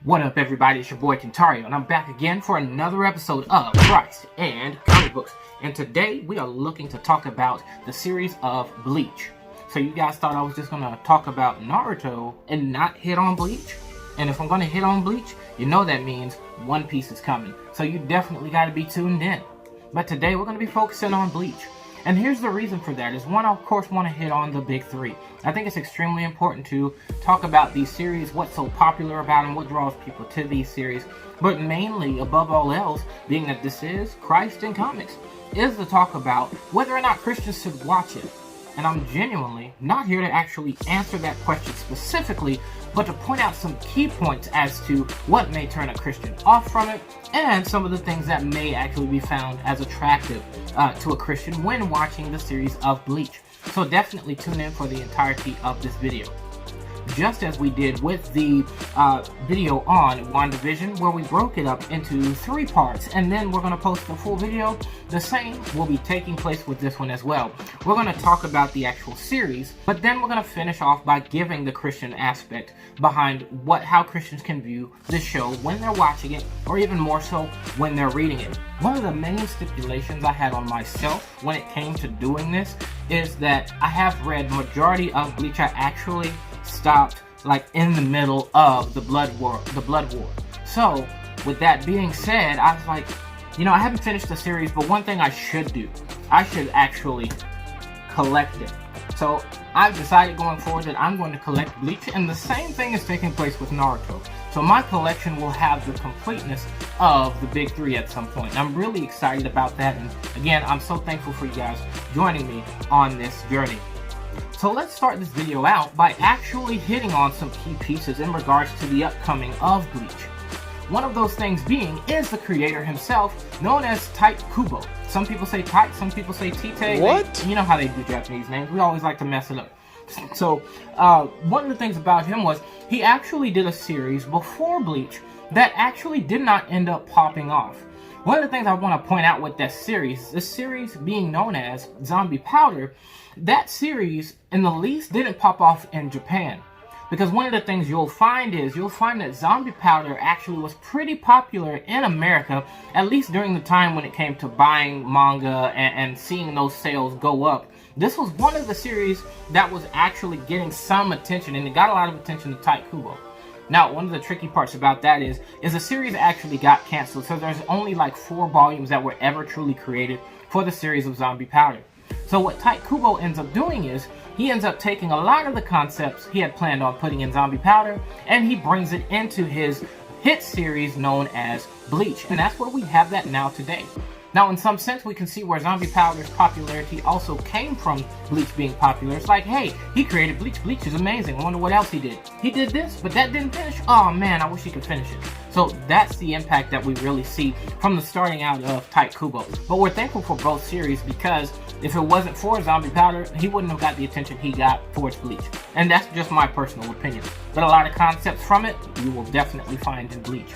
What up, everybody? It's your boy Kentario, and I'm back again for another episode of Christ and Comic Books. And today we are looking to talk about the series of Bleach. So you guys thought I was just going to talk about Naruto and not hit on Bleach? And if I'm going to hit on Bleach, you know that means One Piece is coming. So you definitely got to be tuned in. But today we're going to be focusing on Bleach. And here's the reason for that is one, I of course want to hit on the big three. I think it's extremely important to talk about these series, what's so popular about them, what draws people to these series. But mainly, above all else, being that this is Christ in Comics, is to talk about whether or not Christians should watch it. And I'm genuinely not here to actually answer that question specifically, but to point out some key points as to what may turn a Christian off from it, and some of the things that may actually be found as attractive to a Christian when watching the series of Bleach. So definitely tune in for the entirety of this video. Just as we did with the video on WandaVision, where we broke it up into 3 parts, and then we're going to post the full video. The same will be taking place with this one as well. We're going to talk about the actual series, but then we're going to finish off by giving the Christian aspect behind how Christians can view the show when they're watching it, or even more so when they're reading it. One of the main stipulations I had on myself when it came to doing this is that I have read majority of Bleach. I actually stopped like in the middle of the blood war. So with that being said, I was like, you know, I haven't finished the series, but one thing I should do, I should actually collect it. So I've decided going forward that I'm going to collect Bleach, and the same thing is taking place with Naruto. So my collection will have the completeness of the big 3 at some point. And I'm really excited about that, and again, I'm so thankful for you guys joining me on this journey. So let's start this video out by actually hitting on some key pieces in regards to the upcoming of Bleach. One of those things being is the creator himself, known as Tite Kubo. Some people say Tite, some people say Tite. What? You know how they do Japanese names. We always like to mess it up. So one of the things about him was he actually did a series before Bleach that actually did not end up popping off. One of the things I want to point out with this series being known as Zombie Powder, that series in the least didn't pop off in Japan. Because one of the things you'll find that Zombie Powder actually was pretty popular in America, at least during the time when it came to buying manga and seeing those sales go up. This was one of the series that was actually getting some attention, and it got a lot of attention to Tite Kubo. Now, one of the tricky parts about that is the series actually got canceled, so there's only like 4 volumes that were ever truly created for the series of Zombie Powder. So what Tite Kubo ends up doing is, he ends up taking a lot of the concepts he had planned on putting in Zombie Powder, and he brings it into his hit series known as Bleach. And that's where we have that now today. Now, in some sense, we can see where Zombie Powder's popularity also came from Bleach being popular. It's like, hey, he created Bleach. Bleach is amazing. I wonder what else he did. He did this, but that didn't finish. Oh, man, I wish he could finish it. So that's the impact that we really see from the starting out of Tite Kubo. But we're thankful for both series, because if it wasn't for Zombie Powder, he wouldn't have got the attention he got towards Bleach. And that's just my personal opinion. But a lot of concepts from it, you will definitely find in Bleach.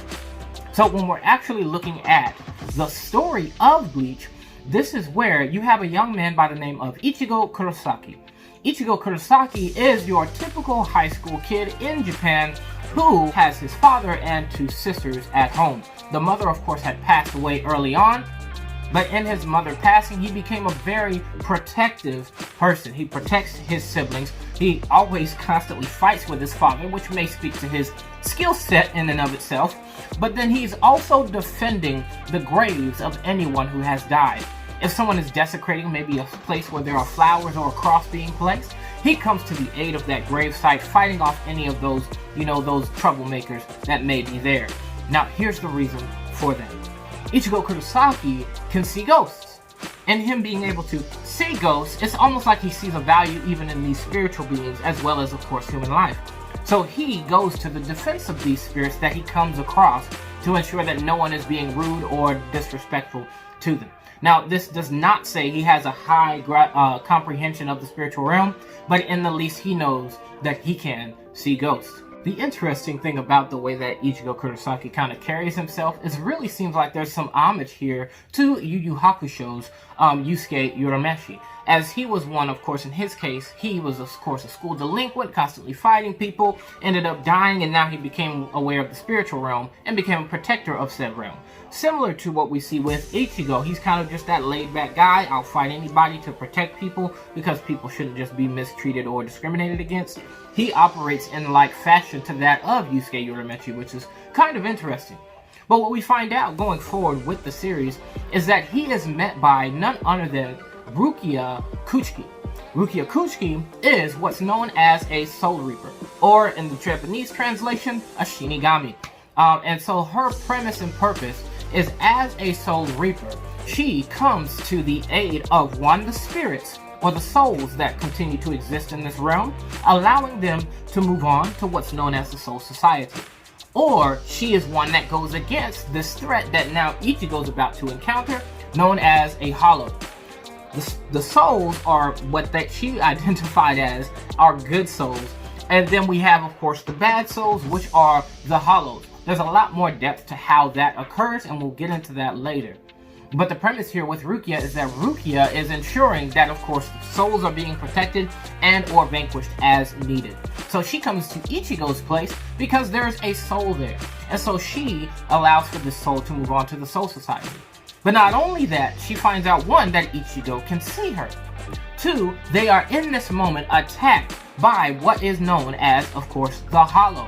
So when we're actually looking at the story of Bleach, this is where you have a young man by the name of Ichigo Kurosaki. Ichigo Kurosaki is your typical high school kid in Japan who has his father and 2 sisters at home. The mother, of course, had passed away early on, but in his mother passing, he became a very protective person. He protects his siblings. He always constantly fights with his father, which may speak to his skill set in and of itself. But then he's also defending the graves of anyone who has died. If someone is desecrating maybe a place where there are flowers or a cross being placed, he comes to the aid of that gravesite, fighting off any of those, those troublemakers that may be there. Now, here's the reason for that. Ichigo Kurosaki can see ghosts. And him being able to see ghosts, it's almost like he sees a value even in these spiritual beings, as well as, of course, human life. So he goes to the defense of these spirits that he comes across to ensure that no one is being rude or disrespectful to them. Now, this does not say he has a high comprehension of the spiritual realm, but in the least he knows that he can see ghosts. The interesting thing about the way that Ichigo Kurosaki kind of carries himself is really seems like there's some homage here to Yu Yu Hakusho's Yusuke Urameshi. As he was one, of course, in his case, he was, of course, a school delinquent, constantly fighting people, ended up dying, and now he became aware of the spiritual realm and became a protector of said realm. Similar to what we see with Ichigo, he's kind of just that laid-back guy. I'll fight anybody to protect people because people shouldn't just be mistreated or discriminated against. He operates in like fashion to that of Yusuke Urameshi, which is kind of interesting. But what we find out going forward with the series is that he is met by none other than Rukia Kuchiki. Rukia Kuchiki is what's known as a Soul Reaper, or in the Japanese translation, a Shinigami. And so her premise and purpose is, as a Soul Reaper, she comes to the aid of the spirits, or the souls that continue to exist in this realm, allowing them to move on to what's known as the Soul Society. Or she is one that goes against this threat that now Ichigo's about to encounter, known as a Hollow. The souls are what that she identified as are good souls. And then we have, of course, the bad souls, which are the Hollows. There's a lot more depth to how that occurs, and we'll get into that later. But the premise here with Rukia is that Rukia is ensuring that, of course, souls are being protected and or vanquished as needed. So she comes to Ichigo's place because there's a soul there. And so she allows for this soul to move on to the Soul Society. But not only that, she finds out, one, that Ichigo can see her. Two, they are in this moment attacked by what is known as, of course, the Hollow.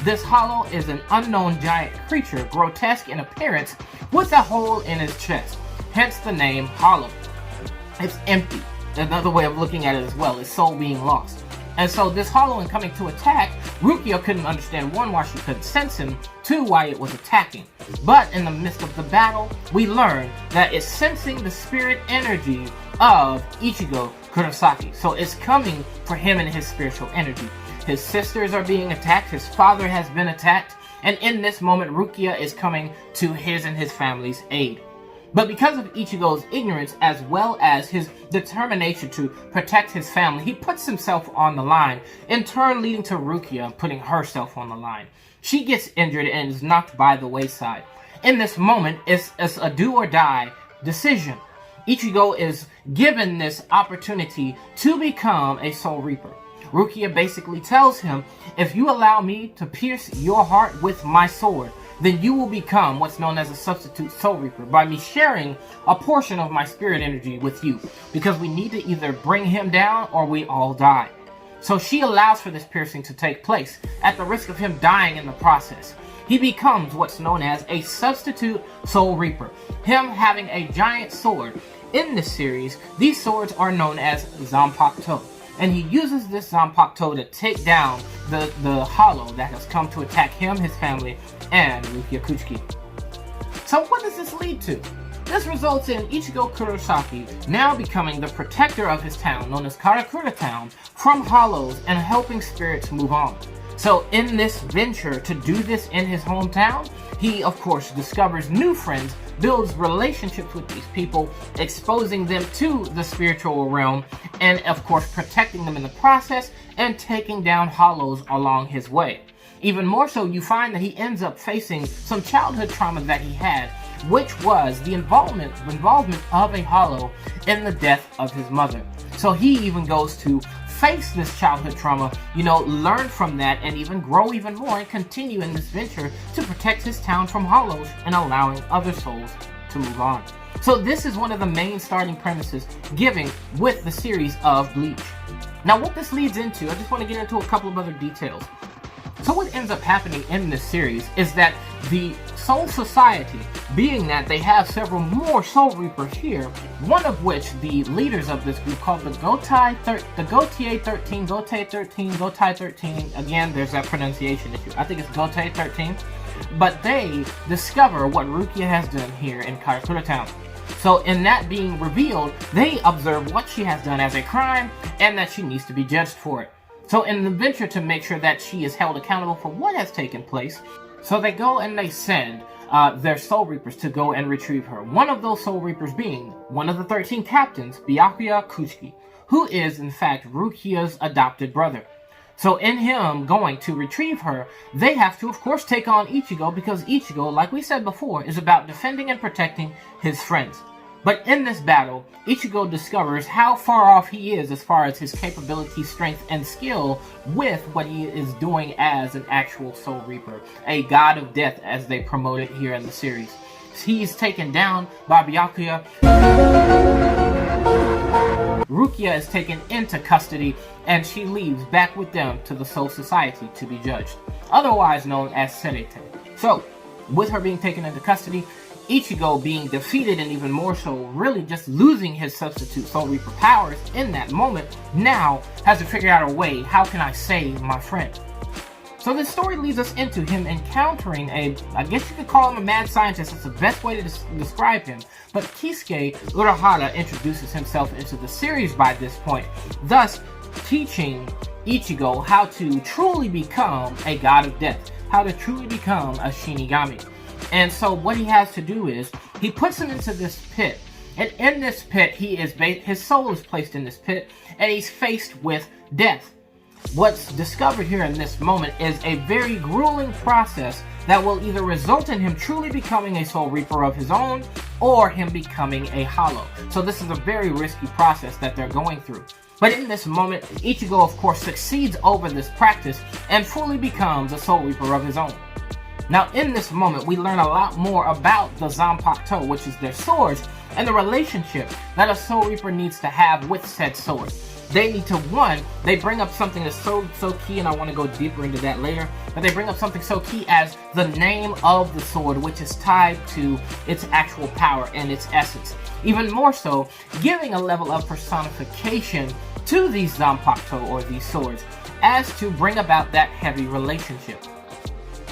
This Hollow is an unknown giant creature, grotesque in appearance, with a hole in his chest, hence the name Hollow. It's empty. Another way of looking at it as well is soul being lost. And so this Hollow, in coming to attack, Rukia couldn't understand, one, why she couldn't sense him, two, why it was attacking. But in the midst of the battle, we learn that it's sensing the spirit energy of Ichigo Kurosaki. So it's coming for him and his spiritual energy. His sisters are being attacked, his father has been attacked, and in this moment, Rukia is coming to his and his family's aid. But because of Ichigo's ignorance, as well as his determination to protect his family, he puts himself on the line, in turn leading to Rukia putting herself on the line. She gets injured and is knocked by the wayside. In this moment, it's a do-or-die decision. Ichigo is given this opportunity to become a Soul Reaper. Rukia basically tells him, if you allow me to pierce your heart with my sword, then you will become what's known as a substitute Soul Reaper by me sharing a portion of my spirit energy with you, because we need to either bring him down or we all die. So she allows for this piercing to take place at the risk of him dying in the process. He becomes what's known as a substitute Soul Reaper, him having a giant sword. In this series, these swords are known as zampakto, and he uses this zampakto to take down the Hollow that has come to attack him, his family, and Rukia Kuchiki. So what does this lead to? This results in Ichigo Kurosaki now becoming the protector of his town, known as Karakura Town, from Hollows and helping spirits move on. So in this venture to do this in his hometown, he of course discovers new friends, builds relationships with these people, exposing them to the spiritual realm, and of course protecting them in the process and taking down Hollows along his way. Even more so, you find that he ends up facing some childhood trauma that he had, which was the involvement of a Hollow in the death of his mother. So he even goes to face this childhood trauma, learn from that, and even grow even more and continue in this venture to protect his town from Hollows and allowing other souls to move on. So this is one of the main starting premises given with the series of Bleach. Now what this leads into, I just want to get into a couple of other details. So what ends up happening in this series is that the Soul Society, being that they have several more Soul Reapers here, one of which the leaders of this group called the Gotai 13, again there's that pronunciation issue, I think it's Gotai 13, but they discover what Rukia has done here in Karakura Town. So in that being revealed, they observe what she has done as a crime and that she needs to be judged for it. So in the venture to make sure that she is held accountable for what has taken place, so they go and they send their Soul Reapers to go and retrieve her. One of those Soul Reapers being one of the 13 captains, Byakuya Kuchiki, who is in fact Rukia's adopted brother. So in him going to retrieve her, they have to of course take on Ichigo, because Ichigo, like we said before, is about defending and protecting his friends. But in this battle, Ichigo discovers how far off he is as far as his capability, strength, and skill with what he is doing as an actual Soul Reaper, a god of death as they promote it here in the series. He's taken down by Byakuya. Rukia is taken into custody, and she leaves back with them to the Soul Society to be judged, otherwise known as Serete. So, with her being taken into custody, Ichigo being defeated and even more so, really just losing his substitute Soul Reaper powers in that moment, now has to figure out a way, how can I save my friend? So this story leads us into him encountering I guess you could call him a mad scientist, that's the best way to describe him. But Kisuke Urahara introduces himself into the series by this point, thus teaching Ichigo how to truly become a god of death, how to truly become a Shinigami. And so what he has to do is, he puts him into this pit, and in this pit, his soul is placed in this pit, and he's faced with death. What's discovered here in this moment is a very grueling process that will either result in him truly becoming a Soul Reaper of his own, or him becoming a Hollow. So this is a very risky process that they're going through. But in this moment, Ichigo of course succeeds over this practice, and fully becomes a Soul Reaper of his own. Now in this moment, we learn a lot more about the zampakto, which is their swords, and the relationship that a Soul Reaper needs to have with said sword. They need to, one, they bring up something that's so key, and I want to go deeper into that later, but they bring up something so key as the name of the sword, which is tied to its actual power and its essence. Even more so, giving a level of personification to these zampakto, or these swords, as to bring about that heavy relationship.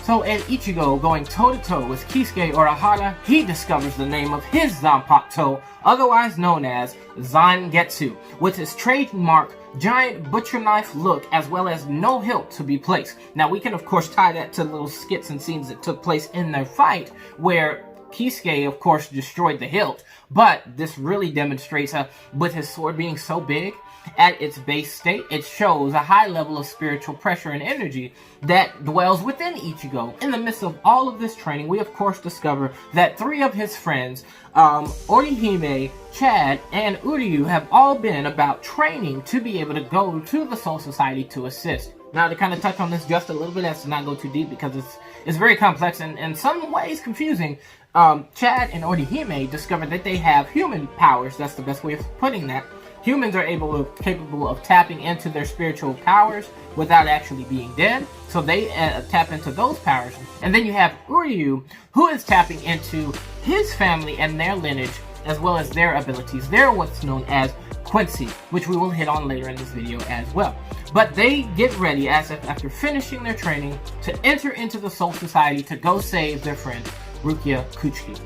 So in Ichigo going toe-to-toe with Kisuke Urahara, he discovers the name of his zampakto, otherwise known as Zangetsu, with his trademark giant butcher knife look, as well as no hilt to be placed. Now we can of course tie that to little skits and scenes that took place in their fight, where Kisuke of course destroyed the hilt, but this really demonstrates with his sword being so big, at its base state, it shows a high level of spiritual pressure and energy that dwells within Ichigo. In the midst of all of this training, we of course discover that 3 of his friends, Orihime, Chad, and Uryu, have all been about training to be able to go to the Soul Society to assist. Now to kind of touch on this just a little bit, as to not go too deep, because it's very complex and in some ways confusing. Chad and Orihime discovered that they have human powers, that's the best way of putting that. Humans are capable of tapping into their spiritual powers without actually being dead, so they tap into those powers. And then you have Uryu, who is tapping into his family and their lineage, as well as their abilities. They're what's known as Quincy, which we will hit on later in this video as well. But they get ready, as if after finishing their training, to enter into the Soul Society to go save their friend Rukia Kuchiki.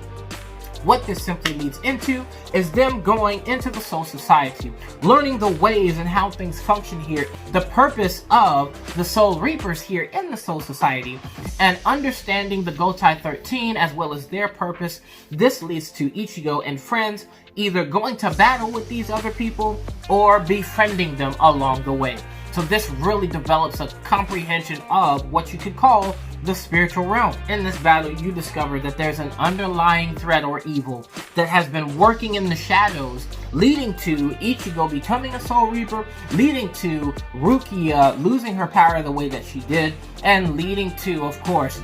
What this simply leads into is them going into the Soul Society, learning the ways and how things function here, the purpose of the Soul Reapers here in the Soul Society, and understanding the Gotai 13 as well as their purpose. This leads to Ichigo and friends either going to battle with these other people or befriending them along the way. So this really develops a comprehension of what you could call the spiritual realm. In this battle, you discover that there's an underlying threat or evil that has been working in the shadows, leading to Ichigo becoming a Soul Reaper, leading to Rukia losing her power the way that she did, and leading to, of course,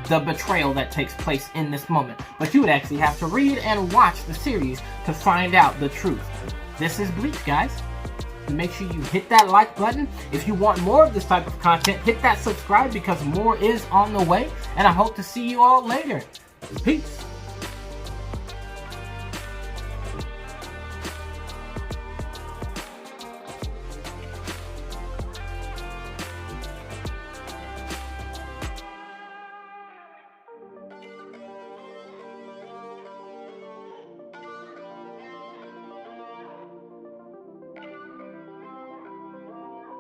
the betrayal that takes place in this moment. But you would actually have to read and watch the series to find out the truth. This is Bleach, guys. Make sure you hit that like button. If you want more of this type of content, hit that subscribe, because more is on the way, and I hope to see you all later. Peace.